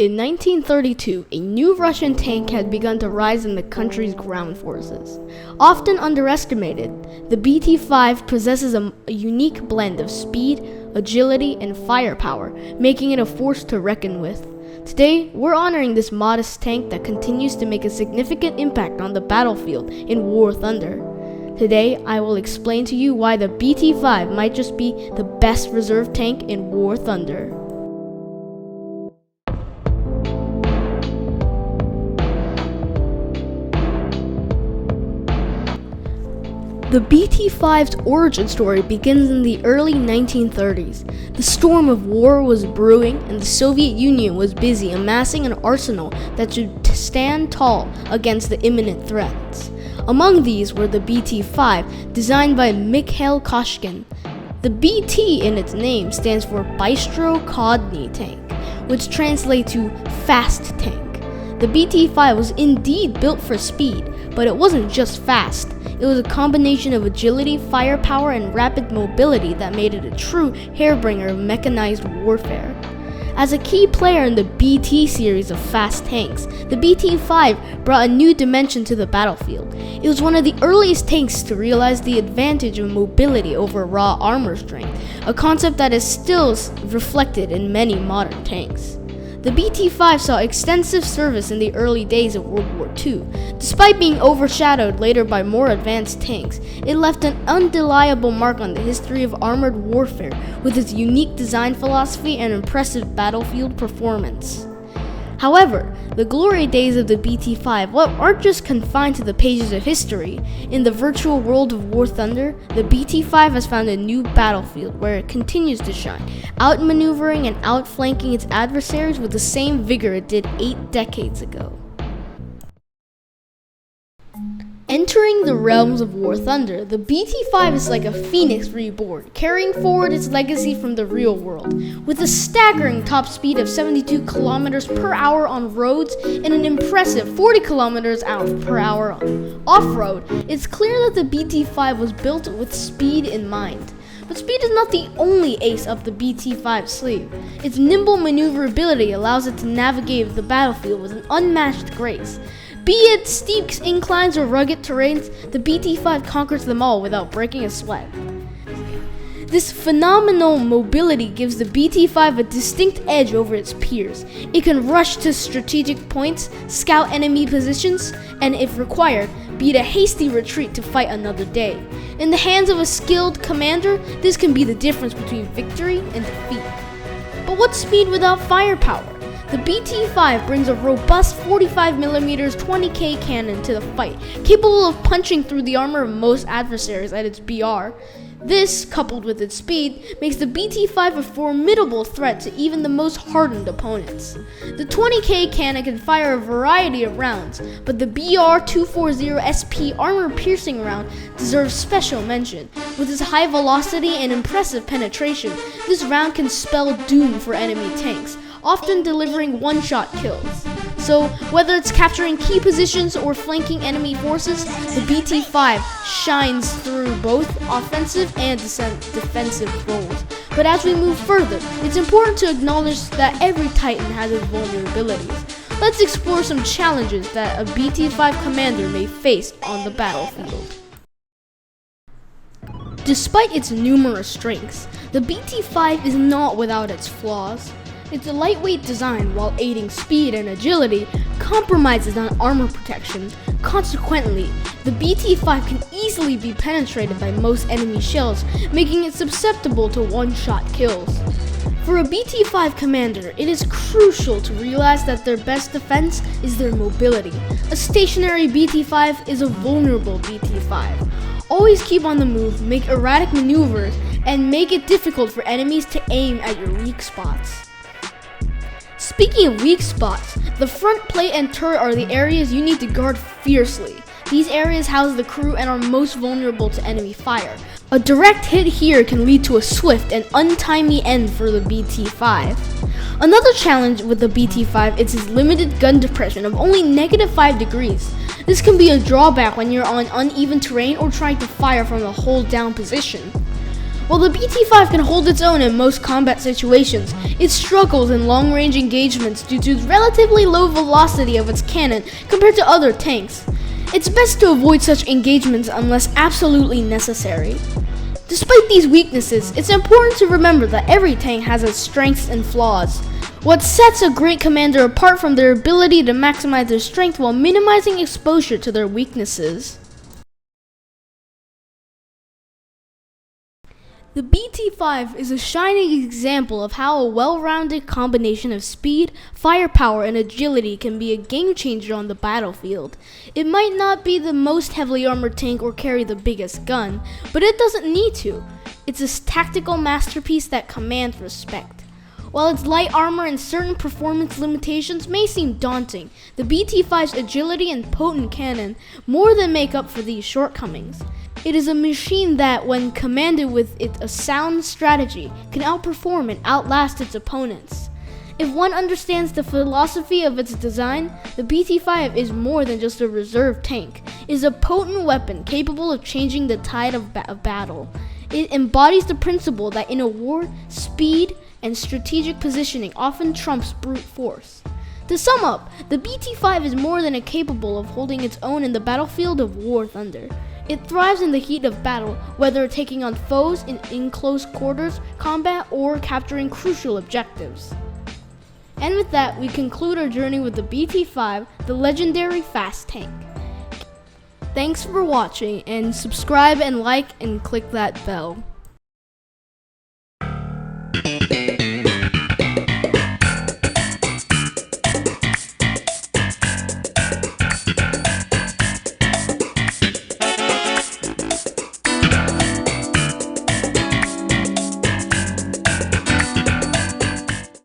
In 1932, a new Russian tank had begun to rise in the country's ground forces. Often underestimated, the BT-5 possesses a unique blend of speed, agility, and firepower, making it a force to reckon with. Today, we're honoring this modest tank that continues to make a significant impact on the battlefield in War Thunder. Today, I will explain to you why the BT-5 might just be the best reserve tank in War Thunder. The BT-5's origin story begins in the early 1930s. The storm of war was brewing, and the Soviet Union was busy amassing an arsenal that should stand tall against the imminent threats. Among these were the BT-5, designed by Mikhail Koshkin. The BT in its name stands for Bystro-Khodny tank, which translates to fast tank. The BT-5 was indeed built for speed, but it wasn't just fast. It was a combination of agility, firepower, and rapid mobility that made it a true hairbringer of mechanized warfare. As a key player in the BT series of fast tanks, the BT-5 brought a new dimension to the battlefield. It was one of the earliest tanks to realize the advantage of mobility over raw armor strength, a concept that is still reflected in many modern tanks. The BT-5 saw extensive service in the early days of World War II. Despite being overshadowed later by more advanced tanks, it left an undeniable mark on the history of armored warfare with its unique design philosophy and impressive battlefield performance. However, the glory days of the BT-5 aren't just confined to the pages of history. In the virtual world of War Thunder, the BT-5 has found a new battlefield where it continues to shine, outmaneuvering and outflanking its adversaries with the same vigor it did 8 decades ago. Entering the realms of War Thunder, the BT-5 is like a phoenix reborn, carrying forward its legacy from the real world. With a staggering top speed of 72 kilometers per hour on roads and an impressive 40 kilometers per hour on off-road, it's clear that the BT-5 was built with speed in mind. But speed is not the only ace up the BT-5's sleeve. Its nimble maneuverability allows it to navigate the battlefield with an unmatched grace. Be it steep inclines or rugged terrains, the BT-5 conquers them all without breaking a sweat. This phenomenal mobility gives the BT-5 a distinct edge over its peers. It can rush to strategic points, scout enemy positions, and if required, beat a hasty retreat to fight another day. In the hands of a skilled commander, this can be the difference between victory and defeat. But what's speed without firepower? The BT-5 brings a robust 45mm 20K cannon to the fight, capable of punching through the armor of most adversaries at its BR. This, coupled with its speed, makes the BT-5 a formidable threat to even the most hardened opponents. The 20K cannon can fire a variety of rounds, but the BR-240SP armor-piercing round deserves special mention. With its high velocity and impressive penetration, this round can spell doom for enemy tanks, often delivering one-shot kills. So, whether it's capturing key positions or flanking enemy forces, the BT-5 shines through both offensive and defensive roles. But as we move further, it's important to acknowledge that every Titan has its vulnerabilities. Let's explore some challenges that a BT-5 commander may face on the battlefield. Despite its numerous strengths, the BT-5 is not without its flaws. Its lightweight design, while aiding speed and agility, compromises on armor protection. Consequently, the BT-5 can easily be penetrated by most enemy shells, making it susceptible to one-shot kills. For a BT-5 commander, it is crucial to realize that their best defense is their mobility. A stationary BT-5 is a vulnerable BT-5. Always keep on the move, make erratic maneuvers, and make it difficult for enemies to aim at your weak spots. Speaking of weak spots, the front plate and turret are the areas you need to guard fiercely. These areas house the crew and are most vulnerable to enemy fire. A direct hit here can lead to a swift and untimely end for the BT-5. Another challenge with the BT-5 is its limited gun depression of only -5 degrees. This can be a drawback when you're on uneven terrain or trying to fire from a hold down position. While the BT-5 can hold its own in most combat situations, it struggles in long-range engagements due to the relatively low velocity of its cannon compared to other tanks. It's best to avoid such engagements unless absolutely necessary. Despite these weaknesses, it's important to remember that every tank has its strengths and flaws. What sets a great commander apart from their ability to maximize their strength while minimizing exposure to their weaknesses. The BT-5 is a shining example of how a well-rounded combination of speed, firepower, and agility can be a game changer on the battlefield. It might not be the most heavily armored tank or carry the biggest gun, but it doesn't need to. It's a tactical masterpiece that commands respect. While its light armor and certain performance limitations may seem daunting, the BT-5's agility and potent cannon more than make up for these shortcomings. It is a machine that, when commanded with a sound strategy, can outperform and outlast its opponents. If one understands the philosophy of its design, the BT-5 is more than just a reserve tank. It is a potent weapon capable of changing the tide of battle. It embodies the principle that in a war, speed and strategic positioning often trumps brute force. To sum up, the BT-5 is more than capable of holding its own in the battlefield of War Thunder. It thrives in the heat of battle, whether taking on foes in close quarters combat or capturing crucial objectives. And with that, we conclude our journey with the BT-5, the legendary fast tank. Thanks for watching, and subscribe and like and click that bell.